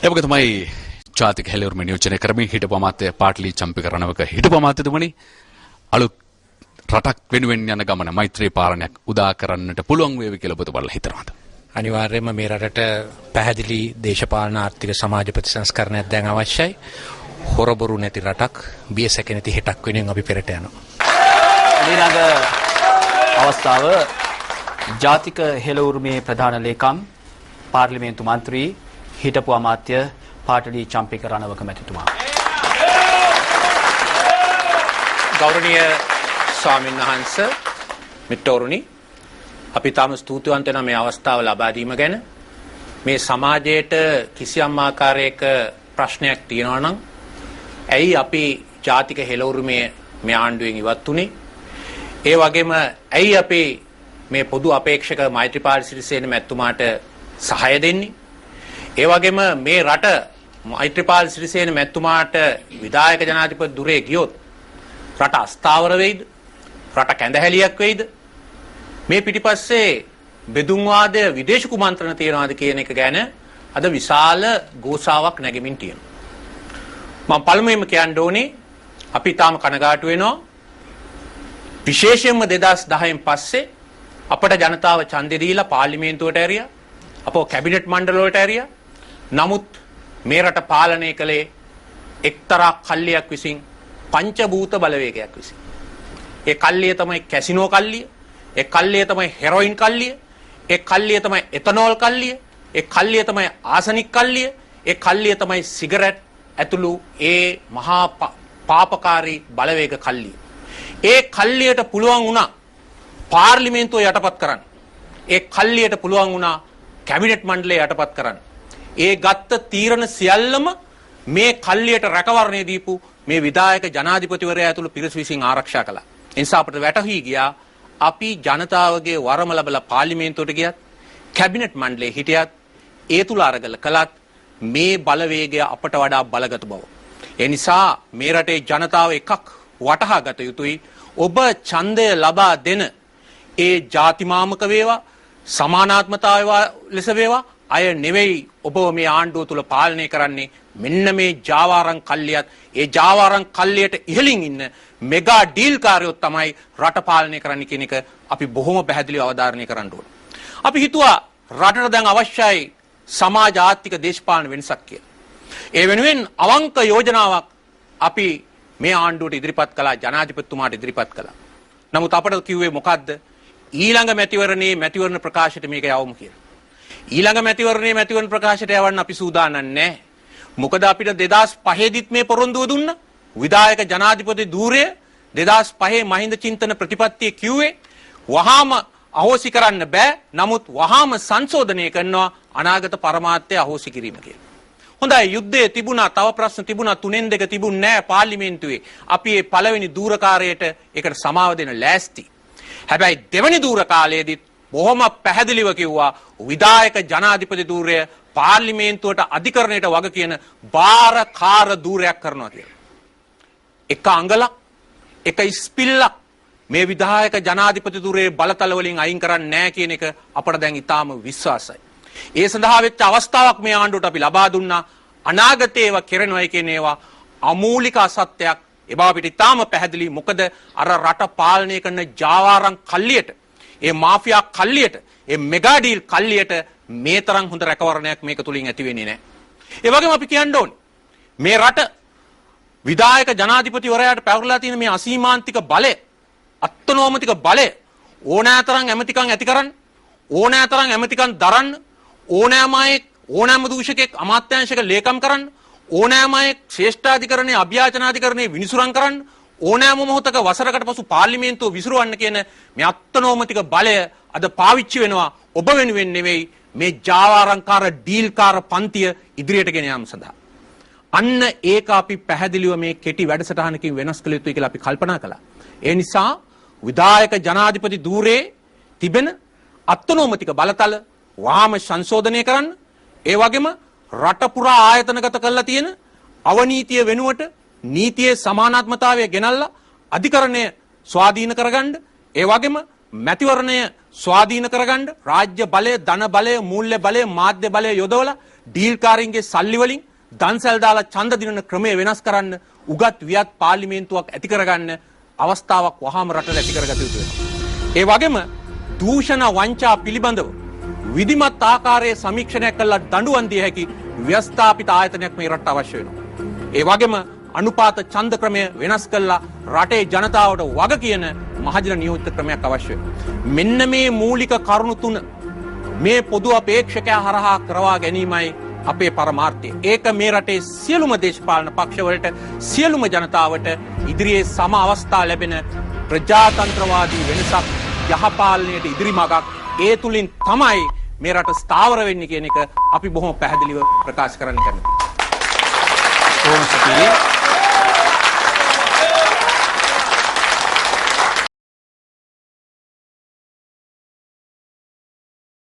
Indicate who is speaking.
Speaker 1: ඒ වගේ තමයි ජාතික හෙළවුරුම නියෝජනය කරමින් හිටපු අමාත්‍ය පාටලි චම්පික රණවක හිටපු අමාත්‍යතුමනි අලුත් රටක් වෙනුවෙන් යන ගමන මෛත්‍රී පාලනයක් උදා කරන්නට පුළුවන් වේවි කියලා ඔබතුමාලා හිතනවාද?
Speaker 2: අනිවාර්යයෙන්ම මේ රටට පැහැදිලි දේශපාලන ආර්ථික සමාජ ප්‍රතිසංස්කරණයක් දැන් අවශ්‍යයි. හොරබොරු නැති රටක්, බියසැක නැති හෙටක් වෙනුවෙන් අපි පෙරට යනවා.
Speaker 3: ඊළඟ අවස්ථාව ජාතික හෙළවුරුමේ ප්‍රධාන ලේකම් පාර්ලිමේන්තු මන්ත්‍රී හිටපු අමාත්‍ය පාටලි චම්පික රණවක මැතිතුමා.
Speaker 4: ගෞරවනීය ස්වාමීන් වහන්සේ මිට්ටෝරුනි, අපි තාම ස්තුතිවන්ත වෙන මේ අවස්ථාව ලබා දීම ගැන. මේ සමාජයට කිසියම් ආකාරයක ප්‍රශ්නයක් තියෙනවා නම් ඇයි අපි ජාතික හෙළවුරුමේ මේ ආණ්ඩුවෙන් ඉවත් උනේ? ඒ වගේම ඇයි අපි මේ පොදු අපේක්ෂක මෛත්‍රීපාල සිරිසේන මැතිතුමාට සහාය දෙන්නේ? ඒ වගේම මේ රට මෛත්‍රීපාල සිරිසේන මැතිතුමාට විධායක ජනාධිපති දුරේ ගියොත් රට අස්ථාවර වෙයිද? රට කැඳහැලියක් වෙයිද? මේ පිටිපස්සේ බෙදුම්වාදය විදේශ කුමන්ත්‍රණ තියනවාද කියන එක ගැන අද විශාල ගෝසාවක් නැගෙමින් තියෙනවා. මම පළමුවෙන්ම කියන්න ඕනේ අපි තාම කනගාටු වෙනවා. විශේෂයෙන්ම 2010න් පස්සේ අපට ජනතාව ඡන්දෙ දීලා පාර්ලිමේන්තුවට ඇරියා. අපෝ කැබිනට් මණ්ඩල වලට ඇරියා. නමුත් මේ රට පාලනය කළේ එක්තරා කල්ලියක් විසින්, පංචභූත බලවේගයක් විසින්. ඒ කල්ලිය තමයි කැසිනෝ කල්ලිය, ඒ කල්ලිය තමයි හෙරොයින් කල්ලිය, ඒ කල්ලිය තමයි එතනෝල් කල්ලිය, ඒ කල්ලිය තමයි ආසනික් කල්ලිය, ඒ කල්ලිය තමයි සිගරට් ඇතුළු ඒ මහා පාපකාරී බලවේග කල්ලිය. ඒ කල්ලියට පුළුවන් වුණා පාර්ලිමේන්තුව යටපත් කරන්න. ඒ කල්ලියට පුළුවන් වුණා කැබිනට් මණ්ඩලය යටපත් කරන්න. ඒ ගත්ත තීරණ සියල්ලම මේ කල්ලියට රැකවරණය දීපු මේ විධායක ජනාධිපතිවරයා ඇතුළු පිරිස විසින් ආරක්ෂා කළා. ඒ නිසා අපිට වැටහි ගියා අපි ජනතාවගේ වරම ලැබලා පාර්ලිමේන්තුවට ගියත් කැබිනට් මණ්ඩලයේ හිටියත් ඒ තුල අරගල කළත් මේ බලවේගය අපට වඩා බලගත් බව. ඒ නිසා මේ රටේ ජනතාව එකක් වටහා ගත යුතුයි. ඔබ ඡන්දය ලබා දෙන ඒ ජාතිමාමක වේවා, සමානාත්මතාව ලෙස වේවා අය නෙවෙයි ඔබ මේ ආණ්ඩුව තුල පාලනය කරන්නේ. මෙන්න මේ ජාවාරම් කල්ලියත් ඒ ජාවාරම් කල්ලියට ඉහළින් ඉන්න මෙගා ඩීල් කාර්යෝ තමයි රට පාලනය කරන්න කියන එක අපි බොහොම පැහැදිලිව අවධාරණය කරන්න ඕන. අපි හිතුවා රටට දැන් අවශ්‍යයි සමාජ ආර්ථික දේශපාලන වෙනසක් කියලා. ඒ වෙනුවෙන් අවංක යෝජනාවක් අපි මේ ආණ්ඩුවට ඉදිරිපත් කළා, ජනාධිපතිතුමාට ඉදිරිපත් කළා. නමුත් අපට කිව්වේ මොකද්ද? ඊළඟ මැතිවරණ ප්‍රකාශයට මේක යවමු කියලා. ඊළඟ මැතිවරණ ප්‍රකාශයට යවන්න අපි සූදානම් නැහැ. මොකද අපිට 2005 දිත් මේ පොරොන්දුව දුන්නා. විධායක ජනාධිපති ධූරය 2005 මහින්ද චින්තන ප්‍රතිපත්තිය කිව්වේ වහාම අහෝසි කරන්න බෑ. නමුත් වහාම සංශෝධනය කරනවා අනාගත පරමාර්ථය අහෝසි කිරීම කියලා. හොඳයි, යුද්ධයේ තිබුණා, තව ප්‍රශ්න තිබුණා, 3-2 තිබුණ නෑ පාර්ලිමේන්තුවේ. අපි මේ පළවෙනි දූරකාරයට ඒකට සමාව දෙන්න ලෑස්ති. හැබැයි දෙවෙනි දූර කාලයේදී බොහොම පැහැදිලිව කිව්වා විධායක ජනාධිපති ධූරය පාර්ලිමේන්තුවට අධිකරණයට වග කියන බාරකාර ධූරයක් කරනවා කියලා. එක අඟලක්, එක ඉස්පිල්ලක් මේ විධායක ජනාධිපති ධූරයේ බලතල වලින් අයින් කරන්නේ නැහැ කියන එක අපට දැන් ඊටාම විශ්වාසයි. ඒ සඳහා වෙච්ච අවස්ථාවක් මේ ආණ්ඩුවට අපි ලබා දුන්නා. අනාගතේ ඒවා කෙරෙනවයි කියන ඒවා අමූලික අසත්‍යයක්. ඒ බව අපිට ඊටාම පැහැදිලි. මොකද අර රට පාලනය කරන ජාවාරම් කල්ලියට, ඒ මාෆියා කල්ලියට, ඒ මෙගා ඩීල් කල්ලියට මේ තරම් හොඳ රැකවරණයක් මේක තුලින් ඇති වෙන්නේ නැහැ. ඒ වගේම අපි කියන්න ඕනේ මේ රට විධායක ජනාධිපතිවරයාට පැවරලා තියෙන මේ අසීමාන්තික බලය, අත්නෝමතික බලය ඕනෑතරම් ඇමතිකම් ඇති කරන්න, ඕනෑතරම් ඇමතිකම් දරන්න, ඕනෑම දූෂකෙක් අමාත්‍යාංශයක ලේකම් කරන්න, ඕනෑම ශ්‍රේෂ්ඨාධිකරණයේ අභ්‍යාචනාධිකරණයේ විනිසුරන් කරන්න, ඕනෑම මොහොතක වසරකට පසු පාර්ලිමේන්තුව විසිරවන්න කියන මේ අත්නෝමතික බලය අද පාවිච්චි වෙනවා ඔබ වෙනුවෙන් නෙවෙයි මේ ජාවාරම්කාර ඩීල්කාර පන්තිය ඉදිරියට ගෙන යාම සඳහා. අන්න ඒක අපි පැහැදිලිව මේ කෙටි වැඩසටහනකින් වෙනස් කළ යුතුයි කියලා අපි කල්පනා කළා. ඒ නිසා විධායක ජනාධිපති ධූරයේ තිබෙන අත්නෝමතික බලතල වහාම සංශෝධනය කරන්න, ඒ වගේම රට පුරා ආයතනගත කරලා තියෙන අවනීතිය වෙනුවට නීතියේ සමානාත්මතාවය ගෙනල්ලා අධිකරණය ස්වාධීන කරගන්න, ඒ වගේම මැතිවරණය ස්වාධීන කරගන්න රාජ්‍ය බලය, ධන බලය, මූල්‍ය බලය, මාධ්‍ය බලය යොදවලා ඩීල්කාරින්ගේ සල්ලි වලින් දන්සැල් දාලා ඡන්ද දිනන ක්‍රමය වෙනස් කරන්න උගත් වියත් පාර්ලිමේන්තුවක් ඇති කරගන්න අවස්ථාවක් වහාම රටට ඇති කරගත යුතු වෙනවා. ඒ වගේම දූෂණ වංචා පිළිබඳව විධිමත් ආකාරයේ සමීක්ෂණයක් කළා දඬුවම් දිය හැකි ව්‍යවස්ථාපිත ආයතනයක් මේ රටට අවශ්‍ය වෙනවා. ඒ වගේම අනුපාත ඡන්ද ක්‍රමය වෙනස් කළා රටේ ජනතාවට වග කියන මහජන නියෝජිත ක්‍රමයක් අවශ්‍ය වෙනවා. මෙන්න මේ මූලික කරුණු තුන මේ පොදු අපේක්ෂකයා හරහා කරවා ගැනීමයි අපේ පරමාර්ථය. ඒක මේ රටේ සියලුම දේශපාලන පක්ෂවලට සියලුම ජනතාවට ඉදිරියේ සම අවස්ථා ලැබෙන ප්‍රජාතන්ත්‍රවාදී වෙනසක් යහපාලනයට ඉදිරි මගක් ඒ තුලින් තමයි මේ රට ස්ථාවර වෙන්නේ කියන එක අපි බොහොම පැහැදිලිව ප්‍රකාශ කරන්න කැමතියි.